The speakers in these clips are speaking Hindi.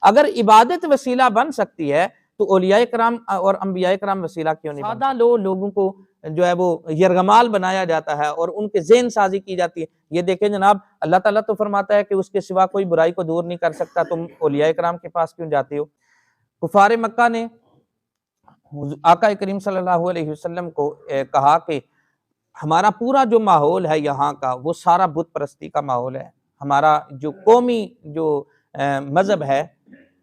अगर इबादत वसीला बन सकती है तो औलिया कराम और अंबिया कराम वसीला क्यों नहीं? सादा लोगों को जो है वो यरगमाल बनाया जाता है और उनके ज़हन साजी की जाती है। ये देखें जनाब, अल्लाह ताला तो फरमाता है कि उसके सिवा कोई बुराई को दूर नहीं कर सकता, तुम औलिया कराम के पास क्यों जाते हो? कुफार मक्का ने आका करीम सल्लल्लाहु अलैहि वसल्लम को कहा कि हमारा पूरा जो माहौल है यहाँ का वो सारा बुत परस्ती का माहौल है। हमारा जो कौमी जो मज़हब है,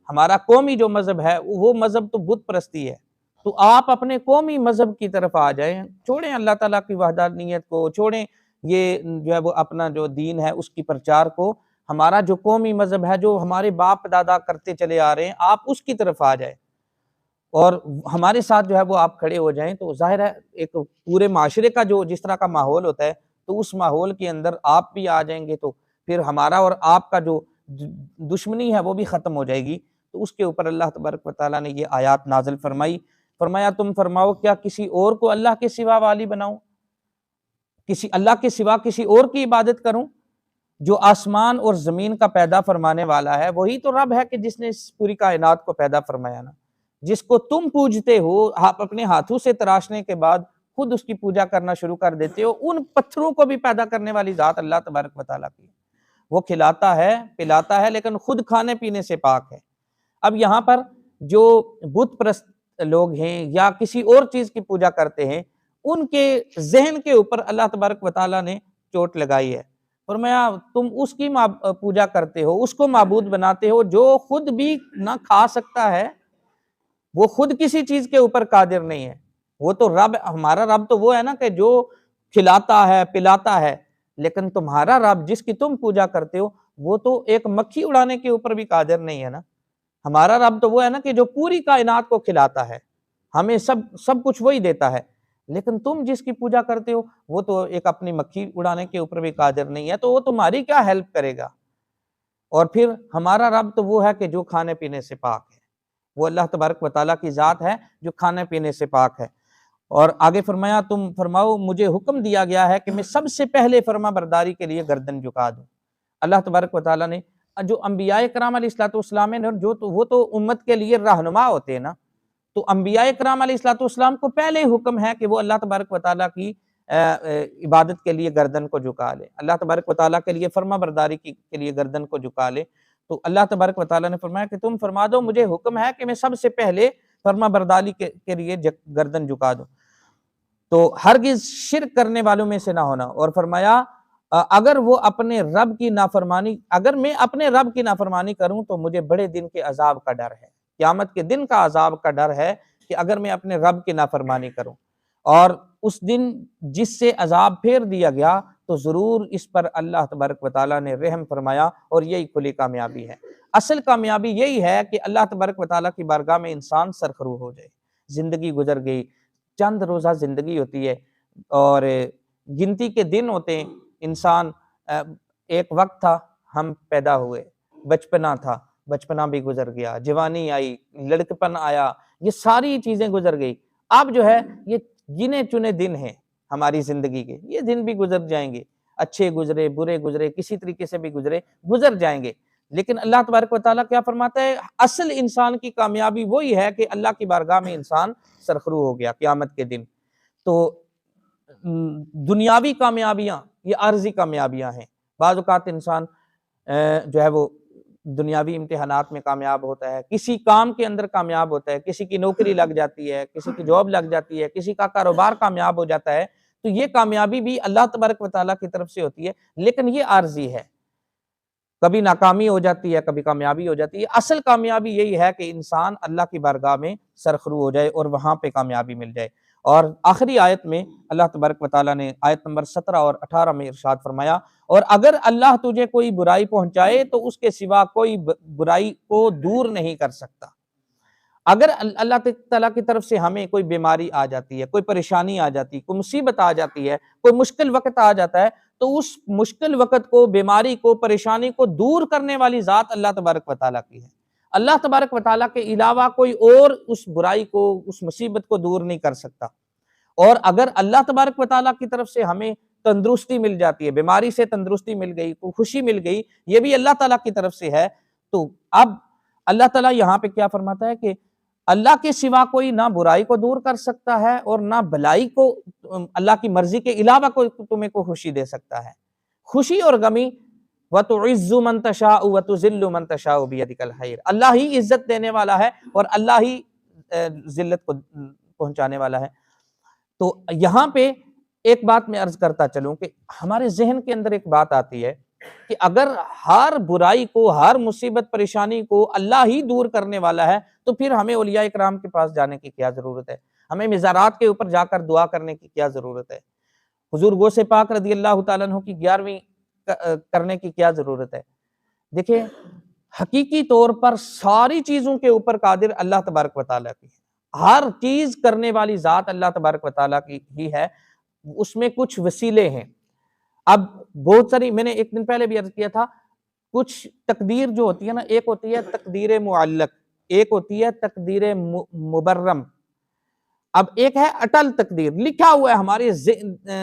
हमारा कौमी जो मज़हब है वो मज़हब तो बुत परस्ती है। तो आप अपने कौमी मज़हब की तरफ आ जाएं, छोड़ें अल्लाह ताला की वहदानियत को, छोड़ें ये जो है वो अपना जो दीन है उसकी प्रचार को। हमारा जो कौमी मज़हब है, जो हमारे बाप दादा करते चले आ रहे हैं, आप उसकी तरफ आ जाए और हमारे साथ जो है वो आप खड़े हो जाएं। तो जाहिर है एक पूरे माशरे का जो जिस तरह का माहौल होता है, तो उस माहौल के अंदर आप भी आ जाएंगे, तो फिर हमारा और आपका जो दुश्मनी है वो भी ख़त्म हो जाएगी। तो उसके ऊपर अल्लाह तबारक व तआला ने ये आयात नाज़िल फरमाई। फरमाया तुम फरमाओ क्या किसी और को अल्लाह के सिवा वाली बनाऊं, किसी अल्लाह के सिवा किसी और की इबादत करूं? जो आसमान और ज़मीन का पैदा फरमाने वाला है वही तो रब है कि जिसने इस पूरी कायनात को पैदा फरमाया ना। जिसको तुम पूजते हो, आप अपने हाथों से तराशने के बाद खुद उसकी पूजा करना शुरू कर देते हो, उन पत्थरों को भी पैदा करने वाली ज़ात अल्लाह तबारक व तआला की। वो खिलाता है, पिलाता है, लेकिन खुद खाने पीने से पाक है। अब यहाँ पर जो बुत परस्त लोग हैं या किसी और चीज़ की पूजा करते हैं, उनके ज़हन के ऊपर अल्लाह तबारक व तआला ने चोट लगाई है। फरमाया तुम उसकी पूजा करते हो, उसको माबूद बनाते हो जो खुद भी ना खा सकता है, वो खुद किसी चीज के ऊपर कादिर नहीं है। वो तो रब, हमारा रब तो वो है ना कि जो खिलाता है पिलाता है, लेकिन तुम्हारा रब जिसकी तुम पूजा करते हो वो तो एक मक्खी उड़ाने के ऊपर भी कादिर नहीं है ना। हमारा रब तो वो है ना कि जो पूरी कायनात को खिलाता है, हमें सब सब कुछ वही देता है, लेकिन तुम जिसकी पूजा करते हो वो तो एक अपनी मक्खी उड़ाने के ऊपर भी कादिर नहीं है, तो वो तुम्हारी क्या हेल्प करेगा? और फिर हमारा रब तो वो है कि जो खाने पीने से पाक है, वो अल्लाह तबारक व तआला की ज़ात है जो खाने पीने से पाक है। और आगे फरमाया तुम फरमाओ मुझे हुक्म दिया गया है कि मैं सबसे पहले फरमा बरदारी के लिए गर्दन झुका दूं। अल्लाह तबारक व तआला ने जो अंबिया कराम अलैहिस्सलाम है जो तो वो तो उम्मत के लिए रहनुमा होते हैं ना, तो अंबिया कराम अलैहिस्सलाम को पहले हुक्म है कि वो अल्लाह तबारक व तआला की इबादत के लिए गर्दन को झुका ले, अल्लाह तबारक व तआला के लिए फरमा बरदारी के लिए गर्दन को झुका ले। तो अल्लाह तबारक व तआला ने फरमाया कि तुम फरमा दो मुझे हुक्म है कि मैं सबसे पहले फरमा बरदारी के लिए गर्दन झुका दूं, तो हरगिज शिर्क करने वालों में से ना होना। और फरमाया अगर वो अपने रब की नाफरमानी, अगर मैं अपने रब की नाफरमानी करूं तो मुझे बड़े दिन के अजाब का डर है, क़यामत के दिन का अजाब का डर है कि अगर मैं अपने रब की नाफरमानी करूं। और उस दिन जिससे अजाब फेर दिया गया तो जरूर इस पर अल्लाह तबारक व तआला ने रहम फरमाया, और यही खुली कामयाबी है। असल कामयाबी यही है कि अल्लाह तबारक व तआला की बारगाह में इंसान सरखरू हो जाए। जिंदगी गुजर गई, चंद रोज़ा जिंदगी होती है और गिनती के दिन होते हैं। इंसान एक वक्त था हम पैदा हुए, बचपना था, बचपना भी गुजर गया, जवानी आई, लड़कपन आया, ये सारी चीजें गुजर गई। अब जो है ये गिने चुने दिन हैं हमारी जिंदगी के, ये दिन भी गुजर जाएंगे, अच्छे गुजरे बुरे गुजरे किसी तरीके से भी गुजरे गुजर जाएंगे। लेकिन अल्लाह तबारक व तआला क्या फरमाता है, असल इंसान की कामयाबी वही है कि अल्लाह की बारगाह में इंसान सरखरू हो गया क़यामत के दिन। तो दुनियावी कामयाबियां ये आर्जी कामयाबियां हैं। बाज़ औक़ात इंसान जो है वो दुनियावी इम्तिहानात में कामयाब होता है, किसी काम के अंदर कामयाब होता है, किसी की नौकरी लग जाती है, किसी की जॉब लग जाती है, किसी का कारोबार कामयाब हो जाता है, तो ये कामयाबी भी अल्लाह तबारक व तआला की तरफ से होती है, लेकिन ये आर्जी है। कभी नाकामी हो जाती है, कभी कामयाबी हो जाती है। असल कामयाबी यही है कि इंसान अल्लाह की बारगाह में सरखरू हो जाए और वहां पे कामयाबी मिल जाए। और आखिरी आयत में अल्लाह तबारक व तआला ने आयत नंबर 17 और 18 में इरशाद फरमाया, और अगर अल्लाह तुझे कोई बुराई पहुंचाए तो उसके सिवा कोई बुराई को दूर नहीं कर सकता। अगर अल्लाह ताला की तरफ से हमें कोई बीमारी आ जाती है, कोई परेशानी आ जाती है, कोई मुसीबत आ जाती है, कोई मुश्किल वक्त आ जाता है, तो उस मुश्किल वक्त को, बीमारी को, परेशानी को दूर करने वाली ज़ात अल्लाह तबारक व तआला की है। अल्लाह तबारक व तआला के अलावा कोई और उस बुराई को, उस मुसीबत को दूर नहीं कर सकता। और अगर अल्लाह तबारक व तआला की तरफ से हमें तंदुरुस्ती मिल जाती है, बीमारी से तंदुरुस्ती मिल गई, खुशी मिल गई, ये भी अल्लाह ताला की तरफ से है। तो अब अल्लाह ताला यहाँ पे क्या फरमाता है कि अल्लाह के सिवा कोई ना बुराई को दूर कर सकता है और ना भलाई को, अल्लाह की मर्जी के अलावा कोई तुम्हें को खुशी दे सकता है। खुशी और गमी, व तुइज़्ज़ु मन तशाउ व तुज़िल्लु मन तशाउ बियदिकल खैर, अल्लाह ही इज्जत देने वाला है और अल्लाह ही जिल्लत को पहुंचाने वाला है। तो यहाँ पे एक बात मैं अर्ज करता चलूं कि हमारे जहन के अंदर एक बात आती है कि अगर हर बुराई को, हर मुसीबत परेशानी को अल्लाह ही दूर करने वाला है, तो फिर हमें औलिया इकराम के पास जाने की क्या जरूरत है, हमें मिज़ारात के ऊपर जाकर दुआ करने की क्या जरूरत है, हुजूर गौसे पाक रज़ी अल्लाह तआला अन्हु की 11वीं करने की क्या जरूरत है। देखिए, हकीकी तौर पर सारी चीजों के ऊपर कादिर अल्लाह तबारक व तआला की है, हर चीज करने वाली जात अल्लाह तबारक व तआला की ही है, उसमें कुछ वसीले हैं। अब बहुत सारी, मैंने एक दिन पहले भी अर्ज किया था, कुछ तकदीर जो होती है ना, एक होती है तकदीर मुअल्लक, एक होती है तकदीर मुबर्रम, अब एक है अटल तकदीर, लिखा हुआ है हमारे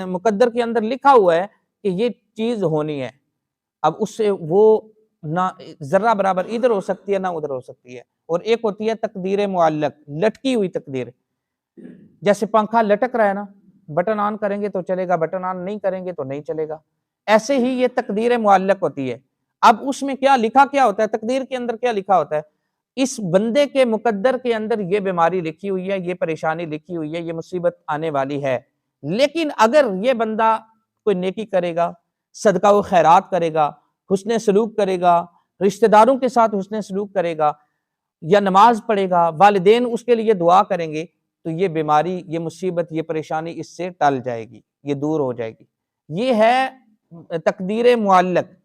मुकद्दर के अंदर, लिखा हुआ है कि ये चीज होनी है। अब उससे वो ना जर्रा बराबर इधर हो सकती है ना उधर हो सकती है। और एक होती है तकदीर मुअल्लक, लटकी हुई तकदीर, जैसे पंखा लटक रहा है ना, बटन ऑन करेंगे तो चलेगा, बटन ऑन नहीं करेंगे तो नहीं चलेगा। ऐसे ही ये तकदीर मुअल्लक होती है। अब उसमें क्या लिखा, क्या होता है तकदीर के अंदर, क्या लिखा होता है, इस बंदे के मुकद्दर के अंदर ये बीमारी लिखी हुई है, ये परेशानी लिखी हुई है, ये मुसीबत आने वाली है। लेकिन अगर ये बंदा कोई नेकी करेगा, सदका व खैरात करेगा, हुस्ने सलूक करेगा, रिश्तेदारों के साथ हुस्ने सलूक करेगा, या नमाज पढ़ेगा, वालिदैन उसके लिए दुआ करेंगे, तो ये बीमारी, ये मुसीबत, ये परेशानी इससे टल जाएगी, ये दूर हो जाएगी। ये है तकदीर मुअल्लक।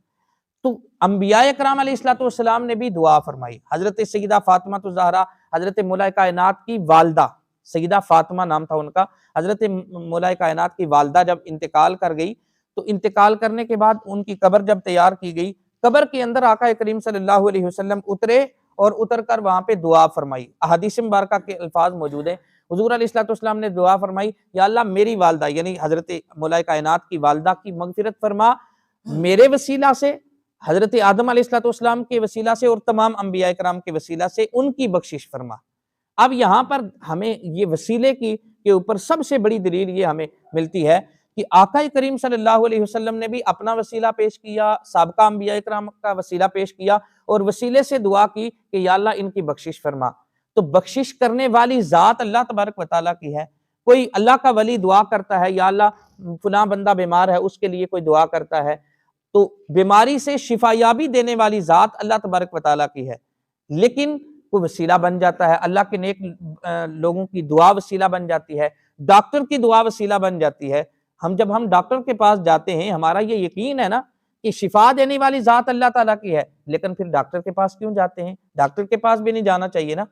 तो अंबिया इकराम अलैहिस्सलाम ने भी दुआ फरमाई। हजरत सैयदा फातिमा तो ज़हरा, हजरत मौला कायनात की वालदा, सैयदा फातिमा नाम था उनका, हजरत मौला कायनात की वालदा जब इंतकाल कर गई, तो इंतकाल करने के बाद उनकी कब्र जब तैयार की गई, कब्र के अंदर आका करीम सल्लल्लाहु अलैहि वसल्लम उतरे और उतर कर वहां पे दुआ फरमाई। अहादीस मुबारका के अल्फाज मौजूद है, हुजूर अलैहिस्सलाम ने दुआ फरमाई, या अल्लाह मेरी वालदा यानी हजरत मौला कायनात की वालदा की मगफिरत फरमा, मेरे वसीला से, हजरत आदम अलैहिस्सलाम के वसीला से और तमाम अंबिया इकराम के वसीला से उनकी बख्शिश फरमा। अब यहाँ पर हमें ये वसीले की के ऊपर सबसे बड़ी दलील ये हमें मिलती है कि आका करीम सल्लल्लाहु अलैहि वसल्लम ने भी अपना वसीला पेश किया, साबका अंबिया इकराम का वसीला पेश किया और वसीले से दुआ की कि या अल्लाह इनकी बख्शिश फरमा। तो बख्शिश करने वाली जात अल्लाह तबारक व तआला की है। कोई अल्लाह का वली दुआ करता है, या अल्लाह फलां बंदा बीमार है उसके लिए कोई दुआ करता है, तो बीमारी से शिफायाबी देने वाली जात अल्लाह तबारक व तआला की है। लेकिन वो वसीला बन जाता है, अल्लाह के नेक लोगों की दुआ वसीला बन जाती है, डॉक्टर की दुआ वसीला बन जाती है। जब हम डॉक्टर के पास जाते हैं, हमारा ये यकीन है ना कि शिफा देने वाली जात अल्लाह ताला की है, लेकिन फिर डॉक्टर के पास क्यों जाते हैं? डॉक्टर के पास भी नहीं जाना चाहिए ना।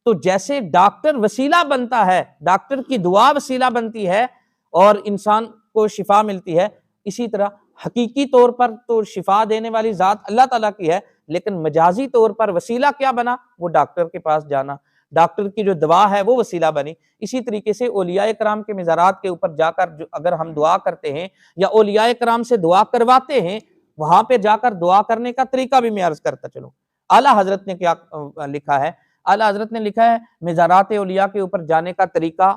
तो जैसे डॉक्टर वसीला बनता है, डॉक्टर की दुआ वसीला बनती है और इंसान को शिफा मिलती है, इसी तरह हकीकी तौर पर तो शिफा देने वाली जात अल्लाह ताला की है, लेकिन मजाजी तौर पर वसीला क्या बना? वो डॉक्टर के पास जाना, डॉक्टर की जो दवा है वो वसीला बनी। इसी तरीके से औलिया इकराम के मिज़ारात के ऊपर जाकर अगर हम दुआ करते हैं या औलिया इकराम से दुआ करवाते हैं, वहां पे जाकर दुआ करने का तरीका भी मैं अर्ज करता चलूं। आला हजरत ने क्या लिखा है? आला हजरत ने लिखा है मिज़ारात औलिया के ऊपर जाने का तरीका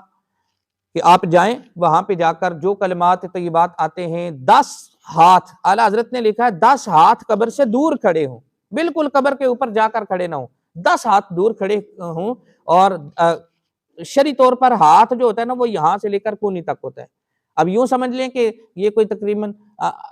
कि आप जाएं, वहां पे जाकर जो कलमात तय्यबात आते हैं 10 हाथ, आला हजरत ने लिखा है 10 हाथ कब्र से दूर खड़े हों, बिल्कुल कब्र के ऊपर जाकर खड़े ना हो, 10 हाथ दूर खड़े हों और शरी तौर पर हाथ जो होता है ना वो यहां से लेकर कूनी तक होता है। अब यूं समझ लें कि ये कोई तकरीबन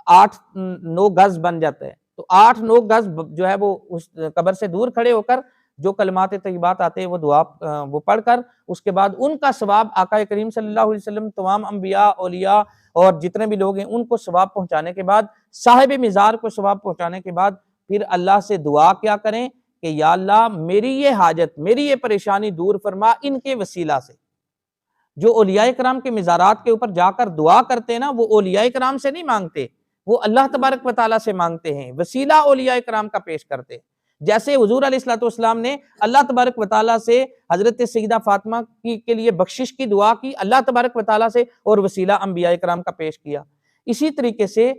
8-9 गज बन जाता है, तो 8-9 गज जो है वो उस कब्र से दूर खड़े होकर जो कलमात तय्यबात आते हैं वो दुआ वो पढ़कर उसके बाद उनका सवाब आका करीम सल्लल्लाहु अलैहि वसल्लम, तमाम अंबिया औलिया और जितने भी लोग हैं उनको सवाब पहुंचाने के बाद, साहिब मिज़ार को सवाब पहुंचाने के बाद फिर अल्लाह से दुआ क्या करें कि या अल्लाह मेरी ये हाजत, मेरी ये परेशानी दूर फरमा इनके वसीला से। जो औलिया इकराम के मिज़ारात के ऊपर जाकर दुआ करते हैं ना, वो औलिया इकराम से नहीं मांगते, वो अल्लाह तबारक व तआला से मांगते हैं, वसीला औलिया इकराम का पेश करते हैं। जैसे हुजूर अलैहिस्सलाम ने अल्लाह तबारक व तआला से हजरत सैयदा फातिमा के लिए बख्शिश की दुआ की, अल्लाह तबारक व तआला से, और वसीला अंबिया इकराम का पेश किया। इसी तरीके से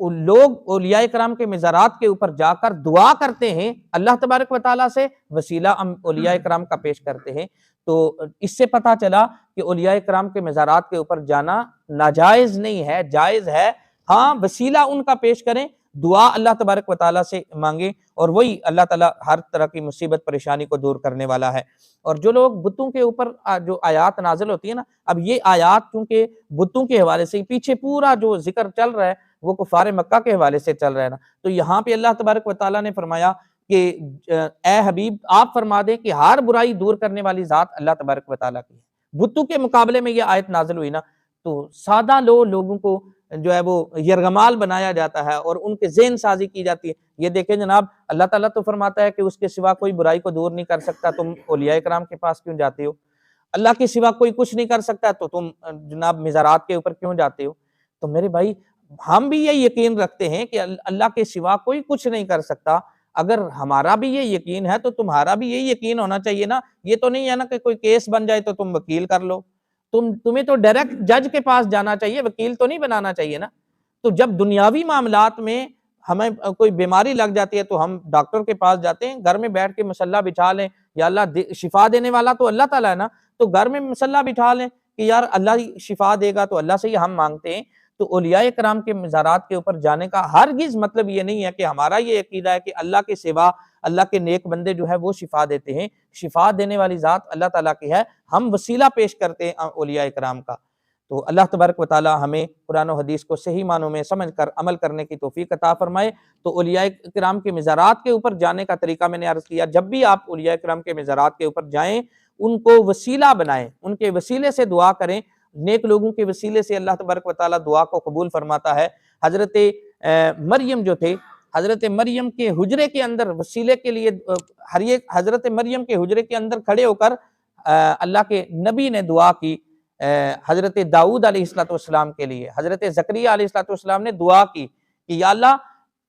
लोग औलिया कराम के मज़ारात के ऊपर जाकर दुआ करते हैं, अल्लाह तबारक व तआला से वसीला औलिया कराम का पेश करते हैं। तो इससे पता चला कि औलिया कराम के मज़ारात के ऊपर जाना नाजायज नहीं है, जायज है। हाँ, वसीला उनका पेश करें, दुआ अल्लाह तबारक व तआला से मांगे, और वही अल्लाह ताला हर तरह की मुसीबत परेशानी को दूर करने वाला है। और जो लोग बुतों के ऊपर जो आयात नाजिल होती है ना, अब ये आयात चूंकि बुतों के हवाले से पीछे पूरा जो जिक्र चल रहा है वो कुफार मक्का के हवाले से चल रहा है ना, तो यहाँ पे अल्लाह तबारक व तआला ने फरमाया कि ए हबीब आप फरमा दें कि हर बुराई दूर करने वाली जात अल्लाह तबारक व तआला की है। बुतों के मुकाबले में ये आयत नाजिल हुई ना, तो सादा लोगों को जो है वो यरगमाल बनाया जाता है और उनके ज़हन साजी की जाती है। ये देखें जनाब, अल्लाह ताला तो फरमाता है कि उसके सिवा कोई बुराई को दूर नहीं कर सकता, तुम औलिया कराम के पास क्यों जाते हो? अल्लाह के सिवा कोई कुछ नहीं कर सकता, तो तुम जनाब मज़ारात के ऊपर क्यों जाते हो? तो मेरे भाई, हम भी ये यकीन रखते हैं कि अल्लाह के सिवा कोई कुछ नहीं कर सकता। अगर हमारा भी ये यकीन है तो तुम्हारा भी यही यकीन होना चाहिए ना। ये तो नहीं है ना कि कोई केस बन जाए तो तुम वकील कर लो। तुम्हें तो डायरेक्ट जज के पास जाना चाहिए, वकील तो नहीं बनाना चाहिए ना। तो जब दुनियावी मामलात में हमें कोई बीमारी लग जाती है तो हम डॉक्टर के पास जाते हैं, घर में बैठ के मसल्ला बिछा लें, या अल्लाह शिफा देने वाला तो अल्लाह ताला है ना, तो घर में मसल्ला बिठा लें कि यार अल्लाह ही शिफा देगा, तो अल्लाह से ही हम मांगते हैं। तो औलिया कराम के मज़ारात के ऊपर जाने का हरगिज़ मतलब ये नहीं है कि हमारा ये अकीदा है कि अल्लाह के सिवा अल्लाह के नेक बंदे जो है वो शिफा देते हैं। शिफा देने वाली ज़ात अल्लाह ताला की है, हम वसीला पेश करते हैं औलिया कराम का। तो अल्लाह तबारक व तआला हमें कुरान और हदीस को सही मानों में समझकर अमल करने की तौफीक अता फरमाए। तो औलिया कराम के मज़ारात के ऊपर जाने का तरीका मैंने अर्ज़ किया, जब भी आप औलिया कराम के मज़ारात के ऊपर जाएं, उनको वसीला बनाएं, उनके वसीले से दुआ करें। नेक लोगों के वसीले से अल्लाह तबारक व तआला दुआ को कबूल फरमाता है। हज़रत मरियम जो थे, हज़रत मरियम के हुजरे के अंदर वसीले के लिए हर एक हज़रत मरियम के हुजरे के अंदर खड़े होकर अल्लाह के नबी ने दुआ की। हज़रत दाऊद अलैहिस्सलाम के लिए हज़रत ज़करिया अलैहिस्सलाम ने दुआ की कि या अल्लाह,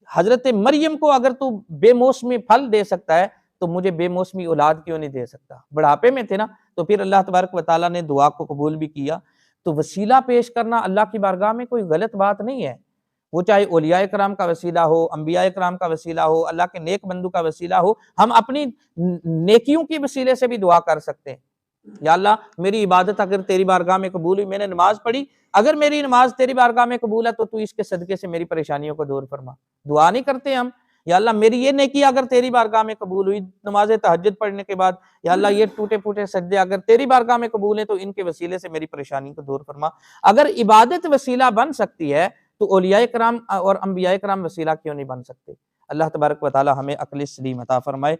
हज़रत मरियम को अगर तू बेमौसमी फल दे सकता है तो मुझे बेमौसमी औलाद क्यों नहीं दे सकता? बुढ़ापे में थे ना, तो फिर अल्लाह तबारक व तआला ने दुआ को कबूल भी किया। तो वसीला पेश करना अल्लाह की बारगाह में कोई गलत बात नहीं है। वो चाहे औलिया कराम का वसीला हो, अंबिया कराम का वसीला हो, अल्लाह के नेक बंदू का वसीला हो, हम अपनी नेकियों के वसीले से भी दुआ कर सकते हैं। या अल्लाह, मेरी इबादत अगर तेरी बारगाह में कबूल हुई, मैंने नमाज पढ़ी, अगर मेरी नमाज तेरी बारगाह में कबूल है तो तू इसके सदके से मेरी परेशानियों को दूर फरमा। दुआ नहीं करते हम, या अल्लाह मेरी ये नेकी अगर तेरी बारगाह में कबूल हुई, नमाज तहज्जुद पढ़ने के बाद, या अल्लाह ये टूटे फूटे सजदे अगर तेरी बारगाह में कबूल है तो इनके वसीले से मेरी परेशानी को दूर फरमा। अगर इबादत वसीला बन सकती है तो औलिया कराम और अंबिया कराम वसीला क्यों नहीं बन सकते? अल्लाह तबारक व तआला हमें अक्ल सलीम अता फरमाए।